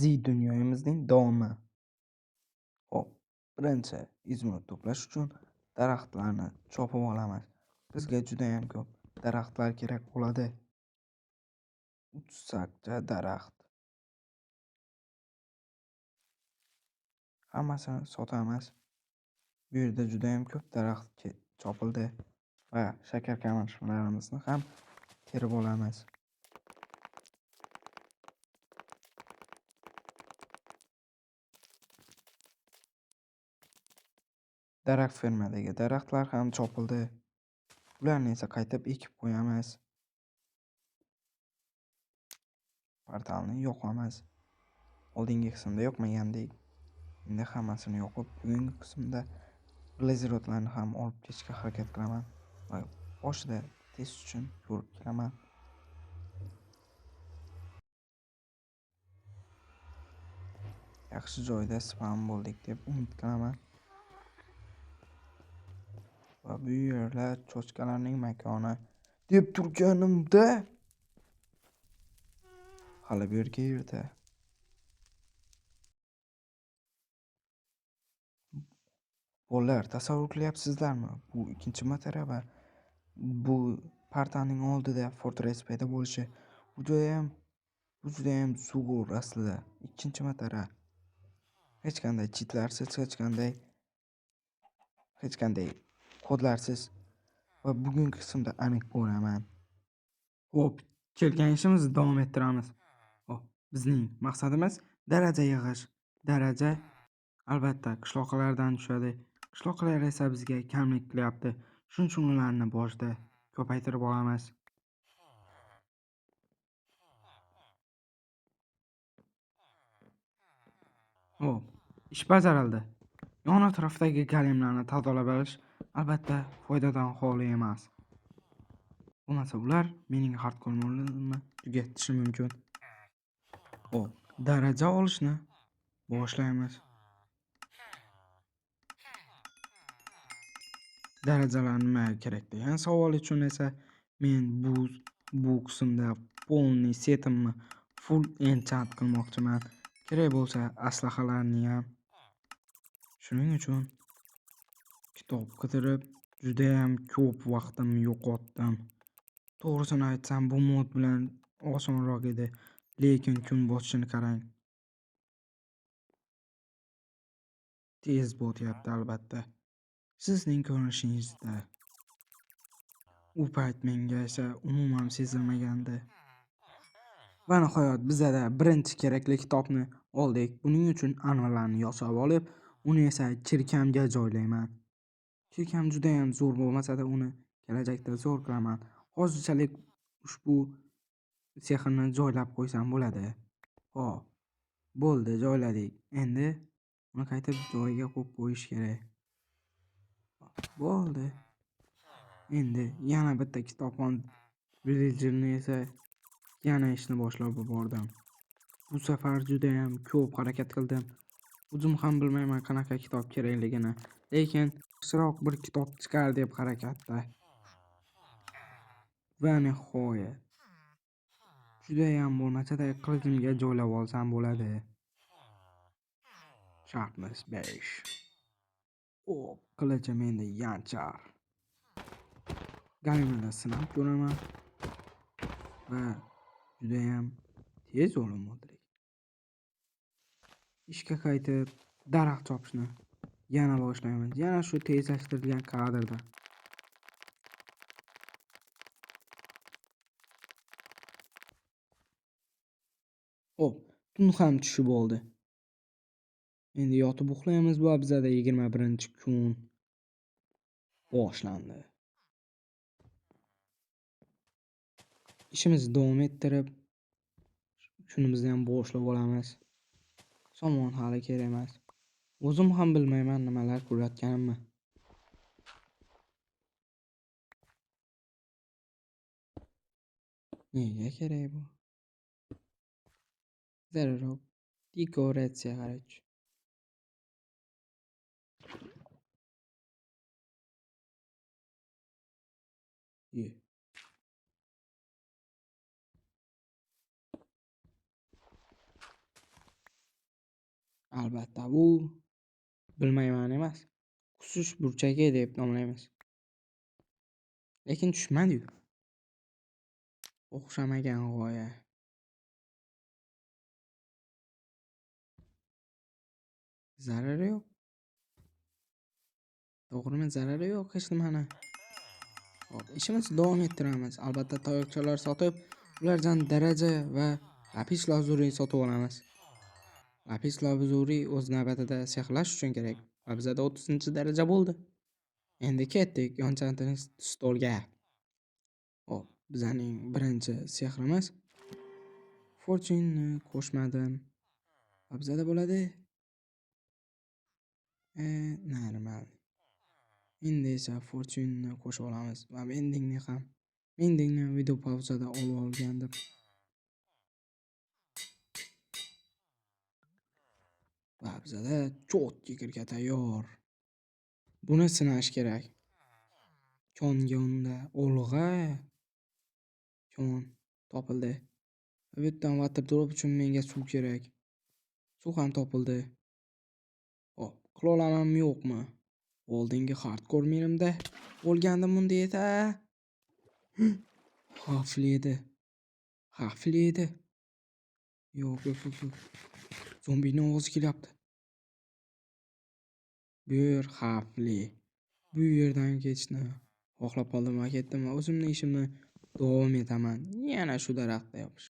Dunyoyimizning davomi. Hop, birinchi izimni to'plash uchun daraxtlarni chopib olamiz. Bizga judayam ko'p daraxtlar kerak bo'ladi. 3 sakcha daraxt. Hammasini sotamiz. Bu yerda judayam ko'p daraxt chopildi va shakar kamashalarimizni ham terib olamiz. Daraxt fermadagi daraxtlar ham chopildi. Ularni esa qaytib ekib qo'yamiz. Portalni yoqamiz. Oldingi qismda yoqmagandek. Endi hammasini yoqib, bugungi qismda glazerotlarni ham olib ketishga harakat qilaman va boshida test uchun ko'rib kelaman. Yaxshi joyda spam bo'ldik deb umid qilaman. Va bu yerlar cho'chqalarning makoni deb turganimda hali bu yerga erta. Bolalar, tasavvur qilyapsizlarmi? Bu ikkinchi matara va bu portalning oldida fortress paydo bo'lishi bu judayam zo'r aslida. Ikkinchi matara. Hech qanday cheatlarsiz, hech qanday kodlarsiz va bugungi qismda aniq ko'raman. Hop, kelgan ishimizni davom ettiramiz. Bizning maqsadimiz daraja yig'ish. Daraja albatta qishloqlardan tushadi. Qishloqlar esa bizga kamlik qilyapti. Shuning uchun ularni boshida ko'paytirib olamiz. Ish bajarildi. Yon atrofdagi golemlarni tozalab olish albatta foydadan xoli emas. Bo'lmasa ular mening hardcore modimni tugatishi mumkin. Daraja olishni boshlaymiz. Darajalar nima kerak degan savol uchun esa men bu qismda polniy setimni full enchant qilmoqchiman. Kerak bo'lsa aslahalarni ham. Shuning uchun kitob qidirib judayam ko'p vaqtimni yo'qotdim. To'g'risini aytsam, bu mod bilan osonroq edi, lekin kun botishini qarang. Tez botyapti albatta. Sizning ko'rinishingizda. U payt menga esa umuman sezilmagandi. Va nihoyat bizada birinchi kerakli kitobni oldik. Buning uchun anvarlarni yosab olib, uni esa chirkamga joylayman. Chirkam judayam zo'r bo'lmasa-da, uni kelajakda zo'r qilaman. Hozirchalik ushbu sehrni joylab qo'ysam bo'ladi. Bo'ldi, joyladik. Endi uni qaytib joyiga qo'yib qo'yish kerak. Bo'ldi. Endi yana bitta kitobxon villagerni esa yana ishni boshlab yubordim. Bu safar judayam ko'p harakat qildim. O'zim ham bilmayman qanaqa kitob kerakligini, lekin yaxshiroq bir kitob chiqar deb harakatda. Va nihoyat judayam bo'lmasa-da qilig'imga joylab olsam bo'ladi. Sharpness 5. Qilicim endi yanchar. Galimda sinab ko'raman va judayam tez o'lim oldik. Ishga qaytib daraxt chopishni yana boshlaymiz. Yana shu tezlashtirilgan kadrda. Tun ham tushib oldi. Endi yotib uxlaymiz va bizada 21-kun boshlandi. Ishimizni davom ettirib, kunimizni ham boshlab olamiz. Somon hali kerak emas. O'zim ham bilmayman nimalar ko'rayotganimni. Nega kerak bu? Zararroq dekoratsiya qarang. Albatta, bu bilmayman emas. Qusish burchagi deb nomlaymiz. Lekin tushmadi-yu. O'xshamagan g'oya. Zarari yo'q. To'g'rimi? Zarari yo'q hech nimani. Hop, ishimizni davom ettiramiz. Albatta, tayoqchalar sotib, ulardan daraja va lapis lazuli sotib olamiz. Lapis lazuli o'z navbatida sehrlash uchun kerak. Va bizda 30-daraja bo'ldi. Endi ketdik yonchantirish stolga. Hop, bizning birinchi sehrimiz Fortune qo'shmadim. Va bizda bo'ladi normal. Endi esa Fortune qo'shib olamiz va mendingni ham. Mendingni video pauzada olib olgandim. Va bizda cho'tki kirga tayyor. Buni sinash kerak. Kongonda olg'a. Kon topildi. Bu yerdan water drop uchun menga suv kerak. Suv ham topildi. Hop, qila olamanmi yo'qmi? Oldingi hardcore menimda bo'lgandim bunda esa. Xavfli edi. Xavfli edi. Yo'q. Zombini ovozi kelyapti. Bu yer xavfli. Bu yerdan ketishni xohlab qoldim va ketdim. O'zimning ishimni davom etaman. Yana shu daraxtda yopish.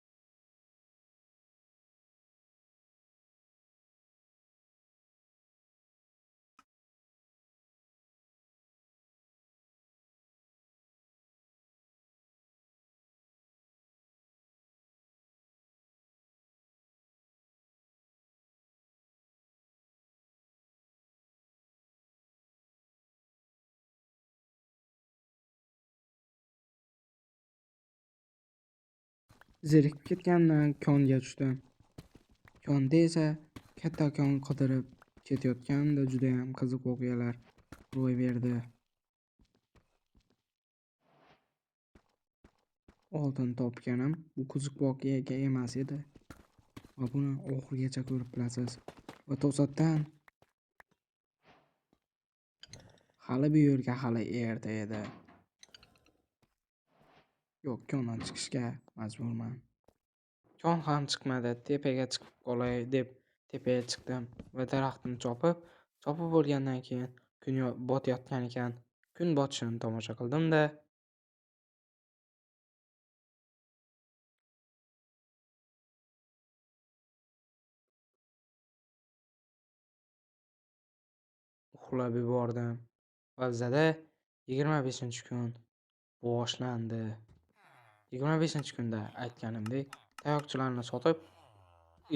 Zerikib ketgandan konga tushdim. Konda esa katta kon qidirib ketayotganda juda ham qiziq voqealar ro'y berdi. Oldin topganim bu qiziq voqeaga emas edi. Va buni oxirigacha ko'rib bilasiz. Va to'satdan hali bu yerga hali erta edi. Yo'q, kondan chiqishga majburman. Kon ham chiqmadi. Tepaga chiqib qolay deb tepaga chiqdim va daraxtni chopib bo'lgandan keyin kun botayotgan ekan. Kun botishini tomosha qildim-da, uxlab yubordim. Va bizda 25-kun boshlandi. 25-kunda aytganimdek, tayoqchalarni sotib,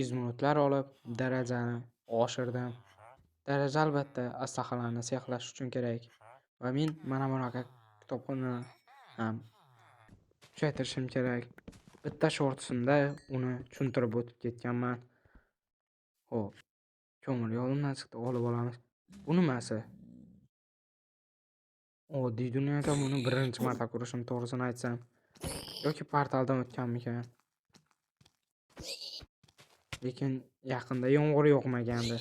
izminutlar olib, darajani oshirdim. Daraja albatta aslahalarni sehrlash uchun kerak. Va men mana bunaqa kitobxonni ham kuchaytirishim kerak. Bitta shortsimda uni tushuntirib o'tib ketganman. Xo'p, ko'mir yo'limdan chiqdi, olib olamiz. Bu nimasi? Oddiy dunyoda buni birinchi marta ko'rishim, to'g'risini aytsam. Yoki portaldan o'tganmikan? Lekin yaqinda yomg'ir yog'magandi.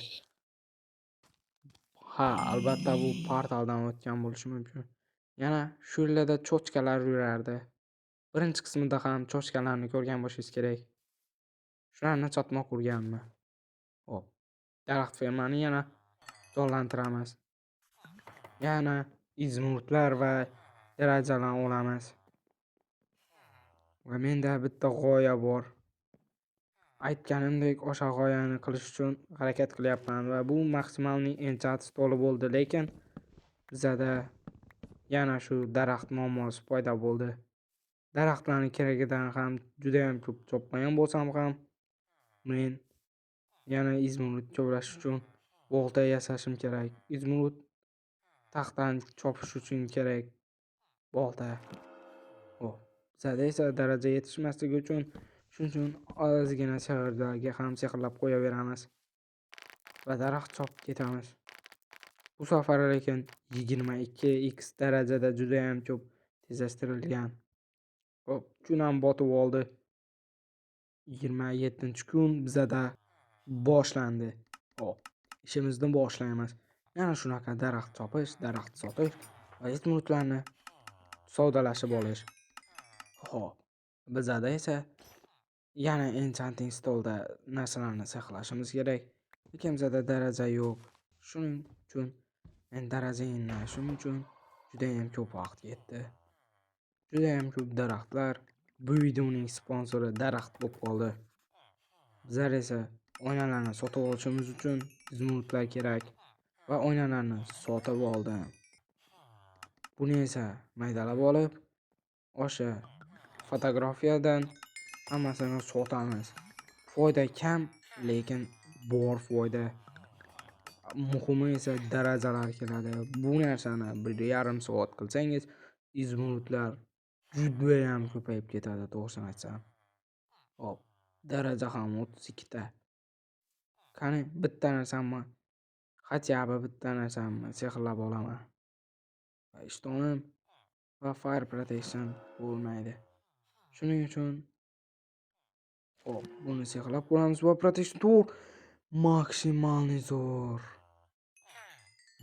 Ha, albatta bu portaldan o'tgan bo'lishi mumkin. Yana shu yerlarda cho'chkalar yurardi. Birinchi qismida ham cho'chkalarni ko'rgan bo'lishingiz kerak. Shularni chotmoq urganmi? Hop. Daraxt fermani yana jonlantiramiz. Yana izmurtlar va darajalar olamiz. Va menda bitta g'oya bor. Aytganimdek, o'sha g'oyani qilish uchun harakat qilyapman va bu maksimalning enchant stoli bo'ldi, lekin bizada yana shu daraxt muammosi paydo bo'ldi. Daraxtlarning keragidan ham juda ham ko'p chopmagan bo'lsam ham, men yana izmurut kovlash uchun bolta yasashim kerak. Izmurut taxtdan chopish uchun kerak bolta. Bizada esa daraja yetishmasligi uchun shuning uchun ozgina sehrlarga ham sehrlab qo'yaveramiz va daraxt chopib ketamiz. Bu safar lekin 22x darajada juda ham ko'p tezlashtirilgan. Hop, kun ham botib oldi. 27-kun bizada boshlandi. Hop, ishimizni boshlaymiz. Yana shunaqa daraxt chopish, daraxt sotish va izmirutlarni savdolashib olish. Hop, bizada esa yana enchanting stolda narsalarni saqlashimiz kerak. Lekin bizada daraja yo'q. Shuning uchun men darajani shuning uchun juda ham ko'p vaqt ketdi. Juda ham ko'p daraxtlar. Bu videoning sponsori daraxt bo'lib qoldi. Bizlar esa oynalarni sotib olishimiz uchun izmirutlar kerak va oynalarni sotib oldim. Buni esa maydalab olib, o'sha fotografiyadan hammasini sotamiz. Foyda kam, lekin bor foyda. Muhimi esa darajalar keladi. Bu narsani 1,5 soat qilsangiz, izmirutlar juda ham ko'payib ketadi, to'g'risini aytsam. Hop, daraja ham 32 ta. Qani bitta narsamni, hatya bitta narsamni sehrlab olaman. Va ishtonim va fire protection bo'lmaydi. Shuning uchun hop, buni sehrlab ko'ramiz va protection tool maksimalni zo'r.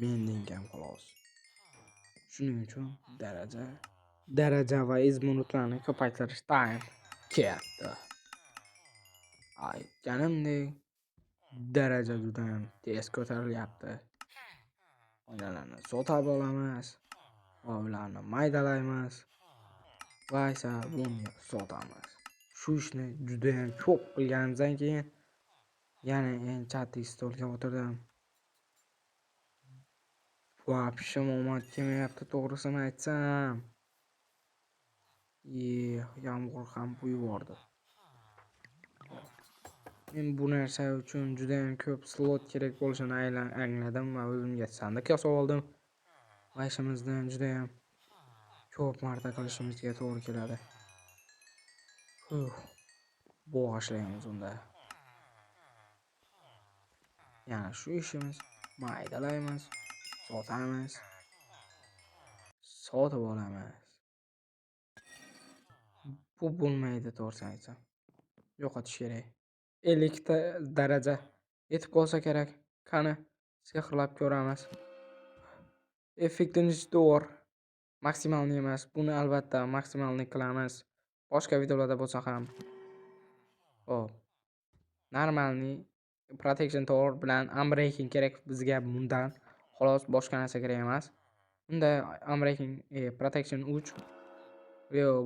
Mending ham xolos. Shuning uchun daraja va izmirutlarni ko'paytirish time ketdi. Aytganimdek, daraja juda ham tez ko'tarilyapti. Oynalarni sotib olamiz va ularni maydalaymiz va esa buni sotamiz. Shu ishni juda ham ko'p qilganimizdan keyin yana enchanting stolga o'tirdim. Вообще omad kelmayapti, to'g'risini aytsam. Yomg'ir ham quyib yubordi. Men bu narsa uchun juda ham ko'p slot kerak bo'lishini angladim va o'zimga sandiq yasab oldim. Va ishimizni juda ham ko'p marta qilishimizga to'g'ri keladi. Boshlaymiz unda. Yana shu ishimiz, maydalaymiz, sotamiz, sotib olamiz. Bu bo'lmaydi, to'g'risini aytsam. Yo'qotish kerak. 50 ta daraja yetib qolsa kerak. Qani sehrlab ko'ramiz. Effektini zo'r. Maksimalni emas. Buni albatta maksimalni qilamiz. Boshqa videolarda bo'lsa ham. Hop. Normalni protection tower bilan unbreaking kerak bizga bundan. Xolos boshqa narsa kerak emas. Unda unbreaking protection 3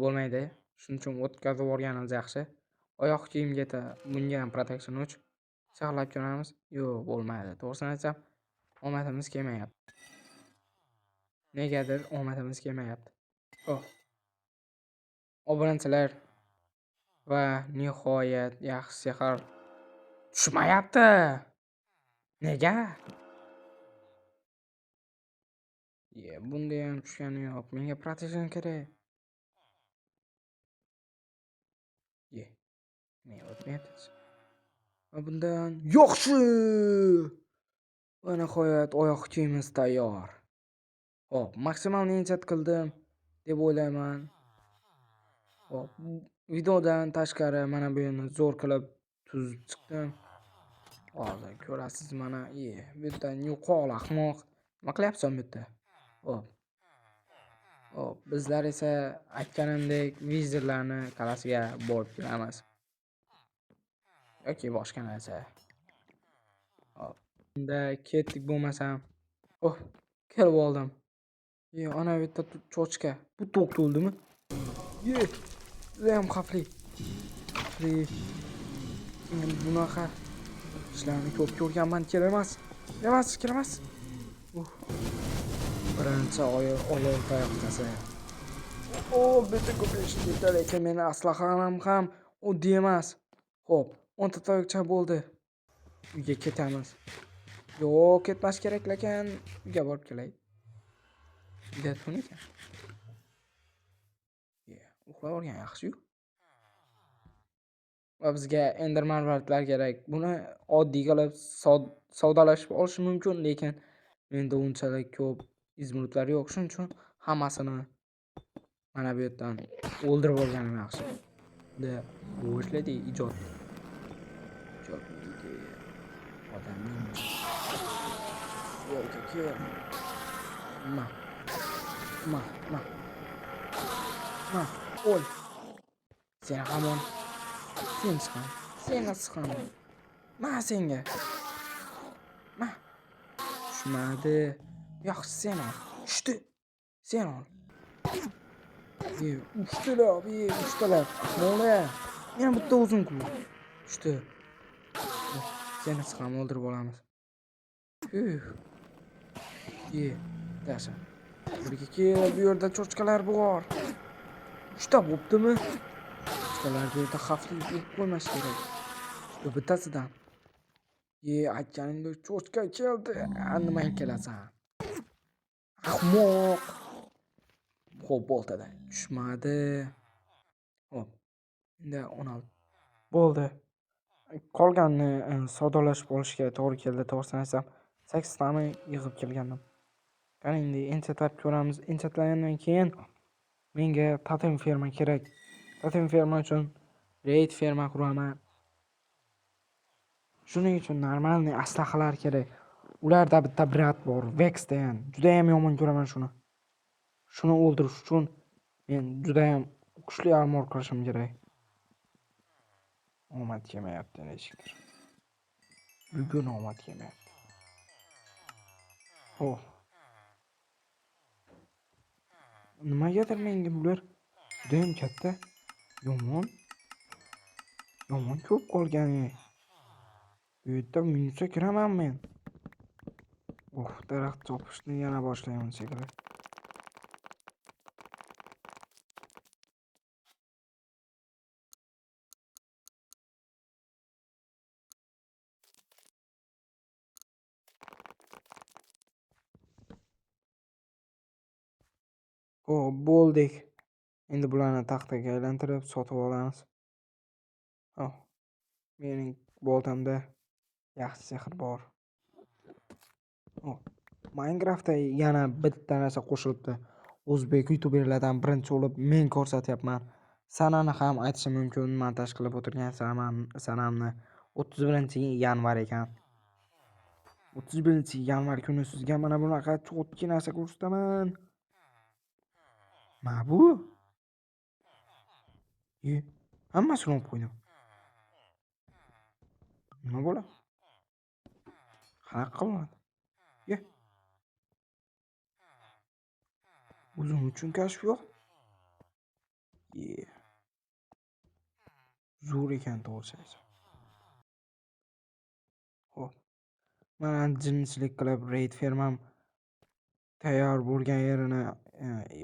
bo'lmaydi. Shuning uchun o'tkazib yuborganimiz yaxshi. Oyoq kiyimga bunga ham protection 3 saqlab ko'ramiz. Bo'lmaydi. To'g'risini aytsam, omadimiz kelmayapti. Negadir omadimiz kelmayapti. Obunachilar va nihoyat yaxshi sehr tushmayapti. Nega? Bunda ham tushgani yo'q. Menga protection kerak. Men o'tmayapti. Va bundan yaxshi. Va nihoyat oyoq kiyimiz tayyor. Hop, maksimalni enchat qildim deb o'ylayman. Hop, videodan tashqari mana bu yerni zo'r qilib tuzib chiqdim. Hozir ko'rasiz mana, bu yerda yo'qol ahmoq. Nima qilyapsan bu yerda? Hop, bizlar esa aytganimdek vizirlarni qalasiga borib kelamiz. Yoki boshqa narsa. Hop, unda ketdik bo'lmasam. Kelib oldim. Ana bu yerda cho'chqa. Bu to'q to'ldimi? Juda ham xavfli. Men bunaqa ishlarni ko'p ko'rganman. Kelamas. Birinchi olov tayoqchasi. Bitta ko'payishib ketdi, lekin meni aslaham ham oddiy emas. Hop, 10 ta tayoqcha bo'ldi. Uyga ketamiz. Yo'q, ketmas kerak, lekin uyga borib kelay. Uyda tun ekan. Uxlab olgan yaxshi-yu. Va bizga enderman vartlar kerak. Buni oddiy qilib savdolashib olish mumkin, lekin menda unchalik ko'p izmirutlar yo'q. Shuning uchun hammasini mana bu yerdan o'ldirib olganim yaxshi. Boshlaydi ijod. Yo'lga kel. Ma, ma, ma, ma. O'l. Seni hamon. Seni siqam. Seni siqam. Ma senga. Ma. Tushmadi. Yaxshi sen ol. Tushdi. Sen ol. Uchtalar. Mo'la. Meni bitta o'zim-ku. Tushdi. Seni siqam o'ldirib olamiz. Tasha. Birga kel, bu yerda cho'chqalar bor. 3 ta bo'ptimi? Cho'chqalar bu yerda xavfli bo'lib qo'ymas kerak. Shu bittasidan. Aytganingdek cho'chqa keldi. Nimang kelasan? Ahmoq. Xo'p, bo'ldi. Tushmadi. Xo'p. Endi 16. Bo'ldi. Qolganini savdolashib olishga to'g'ri keldi. To'g'risini aytsam, 8 tani yig'ib kelgandim. Qani endi enchatlab ko'ramiz. Enchatlagandan keyin menga totem ferma kerak. Totem ferma uchun raid ferma quraman. Shuning uchun normalniy aslahalar kerak. Ularda bitta brat bor, Vex degan. Juda ham yomon ko'raman shuni. Shuni o'ldirish uchun men juda ham kuchli armor qilishim kerak. Omad kelmayapti nechikdir. Bugun omad kelmayapti. Xo'p. Nimagadir menga bular juda ham katta yomon ko'p qolgan. Bu yerda minusga kiraman men. Daraxt chopishni yana boshlayman shekilli. Bo'ldik. Endi bularni taxtaga aylantirib sotib olamiz. Mening boltamda yaxshi sehr bor. Minecraftda yana bitta narsa qo'shilibdi. O'zbek youtuberlardan birinchi bo'lib men ko'rsatyapman. Sanani ham aytishim mumkin. Montaj qilib o'tirgan sanamni 31-yanvar ekan. 31-yanvar kuni sizga mana bunaqa cho'tki narsa ko'rsataman. Ma bu? Hammasini olib qo'ydim. Nima bo'ladi? Qanaqa qiladi? O'zim uchun kashf yo'q. Zo'r ekan to'g'risi. Xo'p. Mana jinchilik qilib raid fermam tayyor bo'lgan yerini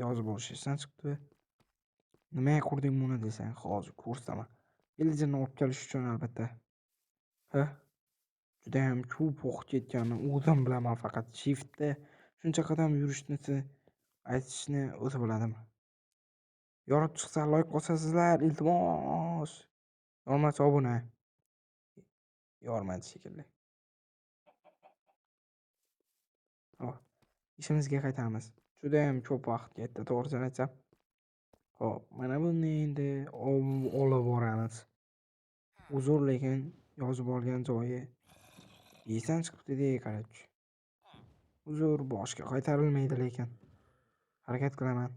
yozib olishdan chiqdi. Nimaga qurding buni desang, hozir ko'rsataman. Villagerni olib kelish uchun albatta. Juda ham ko'p vaqt ketganini o'zim bilaman, faqat shiftda shuncha qadam yurishni aytishni o'zi biladim. Yorib chiqsa like bosasizlar, iltimos. Yormasa obuna. Yormadi shekilli. Ishimizga qaytamiz. Juda ham ko'p vaqt ketdi, to'g'risini aytsam. Xo'p, mana buni endi olib boramiz. Uzr, lekin yozib olgan joyi esdan chiqibdi-de, qarach. Uzr, boshga qaytarilmaydi lekin. Harakat qilaman.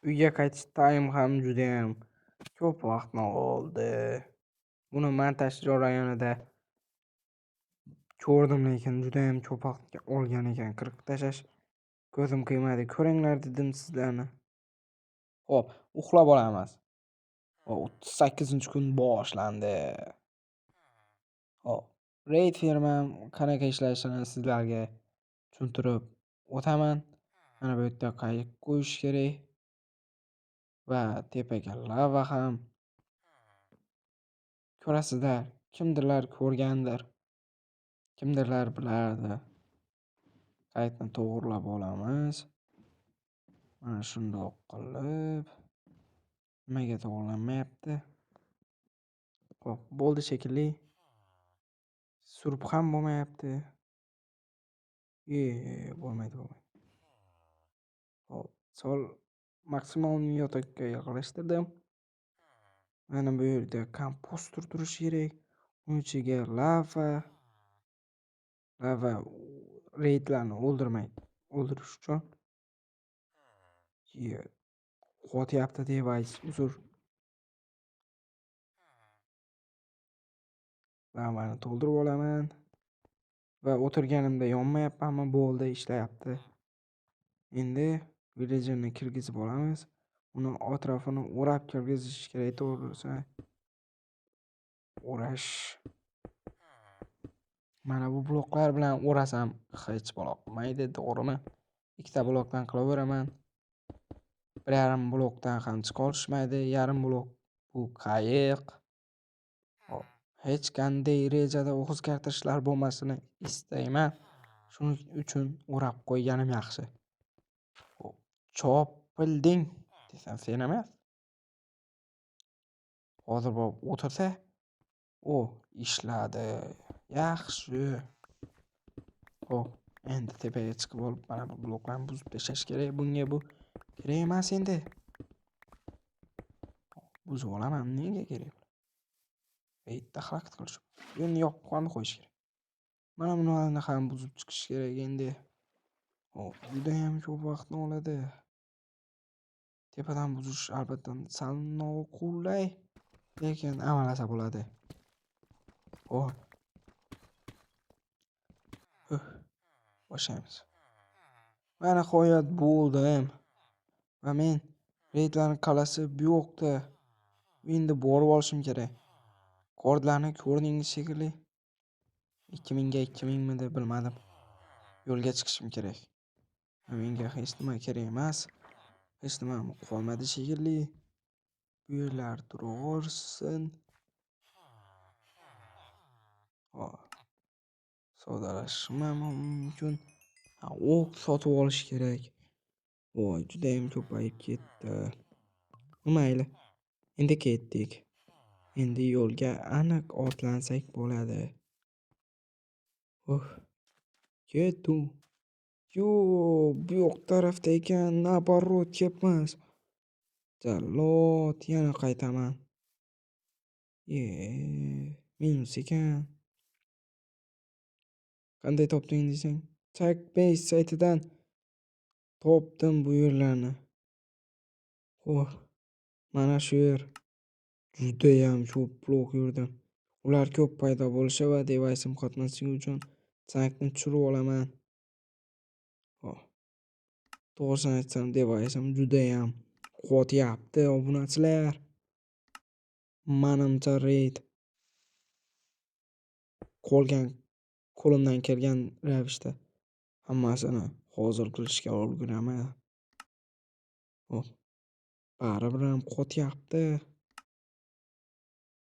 Uyga qaytish time ham juda ham ko'p vaqtni oldi. Buni montaj jarayonida ko'rdim, lekin juda ham ko'p vaqt olgan ekan. Qirqib tashlash ko'zim qiymadi. Ko'ringlar dedim sizlarni. Xo'p, uxlab olamiz. 38-kun boshlandi. Raid firmam qanaqa ishlashini sizlarga tushuntirib o'taman. Mana bu yerda qayiq qo'yish kerak. Va tepaga lava ham Ko'rasizlar, kimdirlar ko'rgandir, kimdirlar bilardi. Qaytni to'g'rilab olamiz. Mana shundoq qilib. Nimaga to'g'rilanmayapti? Xo'p, bo'ldi shekilli. Surib ham bo'lmayapti. Bo'lmaydi. Xo'p, sol maksimal yotoqqa yaqinlashtirdim. Mana bu yerda kompostor turishi kerak. Uning ichiga lava reydlarni o'ldirish uchun qo'tyapti device. Uzr. Lavani to'ldirib olaman va o'tirganimda yonmayapmanmi, bo'ldi, ishlayapti. Endi villagerni kirgizib olamiz. Uni atrofini o'rab kirgizish kerak, to'g'risi. O'rash. Mana bu bloklar bilan o'rasam hech bo'lmaydi, to'g'rimi? Ikkita blokdan qilaveraman. 1,5 blokdan ham chiqa olishmaydi. Yarim blok bu qayiq. Hech qanday rejada o'zgartirishlar bo'lmasini istayman. Shuning uchun o'rab qo'yganim yaxshi. Chopilding desam sen emas. Hozir borib o'tirsa, ishladi. Yaxshi. Endi tepaga chiqib olib, mana bu bloklarni buzib tashlash kerak. Bunga bu kerak emas endi. Buzib olaman, nega kerak? Bitta harakat qilish. Yo'lni yopib qo'yish kerak. Mana bularni ham buzib chiqish kerak endi. Juda ham ko'p vaqtni oladi. Tepadan buzish albatta sal noqulay, lekin amalasa bo'ladi. Boshlaymiz. Mana nihoyat bo'ldim. Va men reydlarning qalasi bu yoqda. Endi borib olishim kerak. Kordlarni ko'rdingiz shekilli. 2000 ga 2000 mi deb bilmadim. Yo'lga chiqishim kerak. Menga hech nima kerak emas. Hech nima qolmadi shekilli. Bu yerlar turaversin. Savdolashishim mumkin. O'q sotib olish kerak. Juda ham ko'payib ketdi. Mayli. Endi ketdik. Endi yo'lga aniq otlansak bo'ladi. Ketdim. Bu yoq tarafda ekan, naborot ketmas. Jallod, yana qaytaman. Minus ekan. Qanday topding desang? Checkbase saytidan topdim bu yerlarni. Mana shu yer. Juda ham ko'p blok yurdim. Ular ko'p paydo bo'lishi va device'im qotmasligi uchun tankni tushirib olaman. To'g'risini aytsam, device'im juda ham qotyapti, obunachilar. Manimcha raid qo'limdan kelgan ravishda hammasini hozir qilishga ulguraman. Baribir ham qotyapti.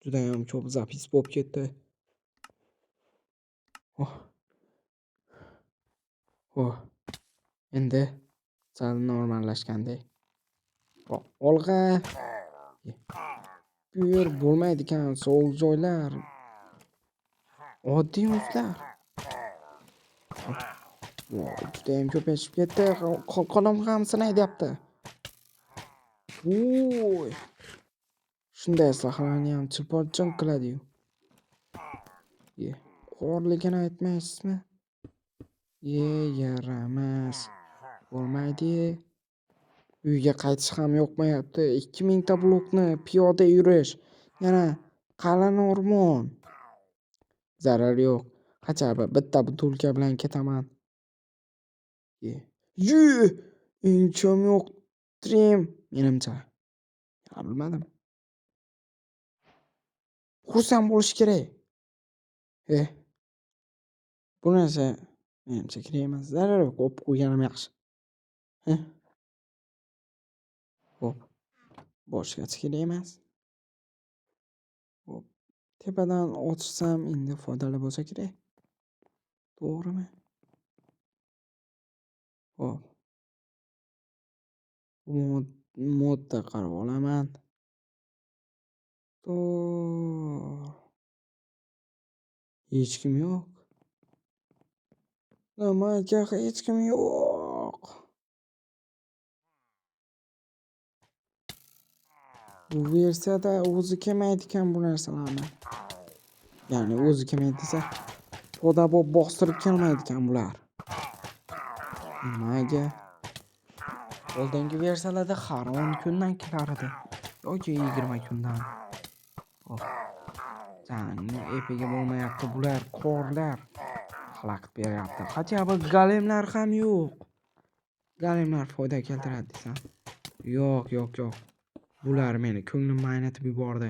Juda ham ko'p zapis bo'lib ketdi. Endi sal normallashgandek. Olg'a. Bu yer bo'lmaydigan sovuq joylar. Oddiy muzlar. Juda ham ko'payib ketdi. Qo'lim ham sinayapti. Shunday sahrani ham chilpochjon qiladi-yu. Qorligini aytmaysizmi? Yaramas. Bo'lmaydi. Uyga qaytish ham yoqmayapti. 2000 ta blokni piyoda yurish. Yana qalin o'rmon. Zarar yo'q. Qachaba bitta butulka bilan ketaman. Inchim yo'q. Trim menimcha. Bilmadim. Xursand bo'lish kerak. Bu narsa menimcha kerak emas. Zarar yo'q. Qo'yib qo'yganim yaxshi. Boshqasi kerak emas. tepadan otishsam endi foydali bo'lsa kerak. To'g'rimi? Hop. Modda qarab olaman. Hech kim yo'q. Nimaga hech kim yo'q? Bu versiyada o'zi kelmaydi ekan bu narsalarni. Ya'ni o'zi kelmaydi desa, poda bo'lib bostirib kelmaydi ekan bular. Nimaga? Oldingi versiyalarda har 10 kundan kelar edi yoki 20 kundan. Hop. Jangni epiga bo'lmayapti bular, qorlar. Xalaqit beryapti. Hatto bu golemlar ham yo'q. Golemlar foyda keltiradi desam. Yo'q. Bular meni ko'nglimni aynitib yubordi.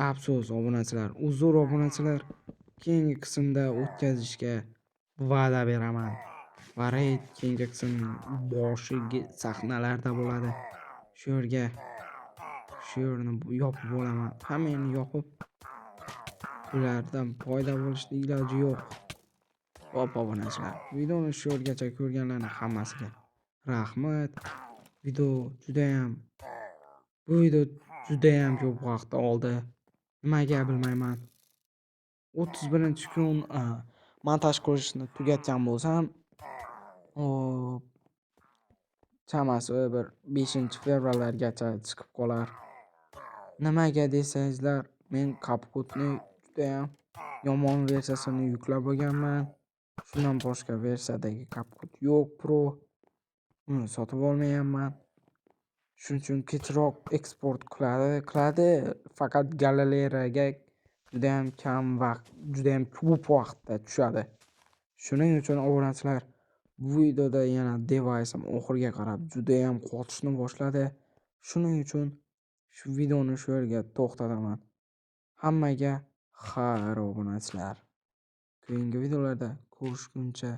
Afsus obunachilar, uzr obunachilar. Keyingi qismda o'tkazishga va'da beraman. Va raid keyingi qismning boshiga sahnalarda bo'ladi. Shu yerni yopib olaman. Hammani yopib ulardan foyda bo'lishning iloji yo'q. Hop obunachilar. Videoni shu yergacha ko'rganlarning hammasiga rahmat. Bu video judayam ko'p vaqt oldi. Nimaga bilmayman. 31-kun montaj qilishni tugatgan bo'lsam, chamasi bir 5-fevralgacha chiqib qolar. Nimaga desangizlar, men CapCut'ni judayam yomon versiyasini yuklab olganman. Shundan boshqa versiyadagi CapCut yo'q Pro. Uni sotib olmayapman. Shuning uchun kechroq eksport qiladi. Faqat galereyga judayam ko'p vaqtda tushadi. Shuning uchun obunachilar, bu videoda yana device'im oxiriga qarab judayam qotishni boshladi. Shuning uchun shu videoni shu yerga to'xtataman. Hammaga xayr obunachilar. Keyingi videolarda ko'rishguncha